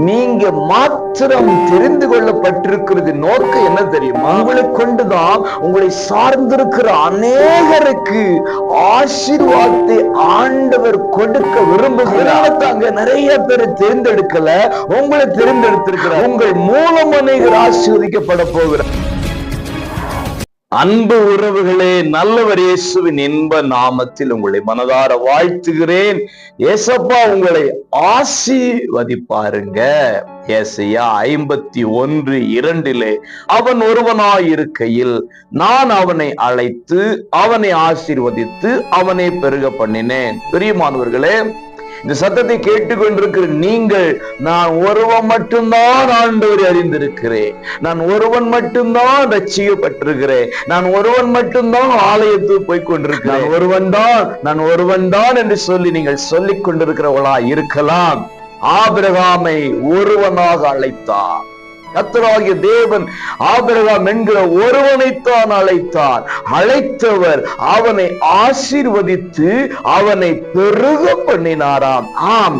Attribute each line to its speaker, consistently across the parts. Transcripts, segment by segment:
Speaker 1: நீங்க மாத்திரம் தெரிந்து கொள்ளப்பட்டிருக்கிறது நோக்கம் என்ன தெரியுமா? உங்களை கொண்டுதான் உங்களை சார்ந்திருக்கிற அநேகருக்கு ஆசீர்வாதத்தை ஆண்டவர் கொடுக்க விரும்புகிறார். தாங்க நிறைய பேர் தேர்ந்தெடுக்கல, உங்களை தேர்ந்தெடுத்திருக்கிறார். உங்கள் மூலம் அநேகர் ஆசீர்வதிக்கப்பட போகிறார். அன்பு உறவுகளே, நல்லவர் இயேசுவின் இன்ப நாமத்தில் உங்களை மனதார வாழ்த்துகிறேன். ஏசப்பா உங்களை ஆசீர்வதிப்பாருங்க. ஏசாயா 51:2 அவன் ஒருவனாயிருக்கையில் நான் அவனை அழைத்து அவனை ஆசீர்வதித்து அவனை பெருக பண்ணினேன். பிரியமானவர்களே, இந்த சத்தத்தை கேட்டுக்கொண்டிருக்கிற நீங்கள், நான் ஒருவன் மட்டும்தான் ஆண்டவரை அறிந்திருக்கிறேன், நான் ஒருவன் மட்டும்தான் ரட்சிக்கப்பட்டிருக்கிறேன், நான் ஒருவன் மட்டும்தான் ஆலயத்துக்கு போய் கொண்டிருக்கிறேன், நான் ஒருவன் தான் என்று சொல்லி நீங்கள் சொல்லிக் கொண்டிருக்கிறவர்களா இருக்கலாம். ஆபிரகாமை ஒருவனாக அழைத்தார். கர்த்தராகிய தேவன் ஆபிரகாம் என்கிற ஒருவனைத்தான் அழைத்தார். அழைத்தவர் அவனை ஆசீர்வதித்து அவனை பெருக பண்ணினாராம். ஆம்,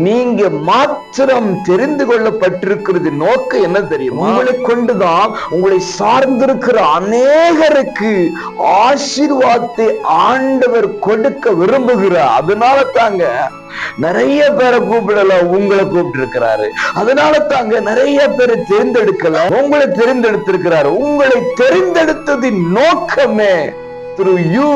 Speaker 1: நீங்க மாத்திரம் தெரிந்து கொள்ளப்பட்டிருக்கிறது நோக்கம் என்ன தெரியுமா? உங்களை கொண்டுதான் உங்களை சார்ந்திருக்கிற அநேகருக்கு ஆசீர்வாதத்தை ஆண்டவர் கொடுக்க விரும்புகிறார். அதனால தாங்க நிறைய பேரை கூப்பிடல, உங்களை கூப்பிட்டு இருக்கிறாரு. அதனால தாங்க நிறைய பேரை தேர்ந்தெடுக்கல, உங்களை தெரிந்தெடுத்திருக்கிறாரு. உங்களை தெரிந்தெடுத்ததின் நோக்கமே through you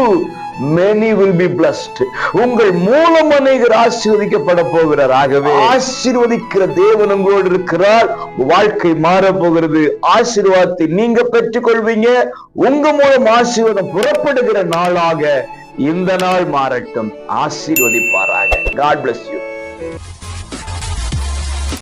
Speaker 1: many will be blessed. உங்கள் மூலம் அநேகர் ஆசீர்வதிக்கப்பட போகிறார். ஆகவே ஆசீர்வதிக்கிற தேவன் உங்களோடு இருக்கிறார். வாழ்க்கை மாற போகிறது. ஆசீர்வாதத்தை நீங்க பெற்றுக் கொள்வீங்க. உங்க மூலம் ஆசீர்வாதம் புறப்படுகிற நாளாக இந்த நாள் மாறட்டும். ஆசீர்வதிப்பாராக. God bless you.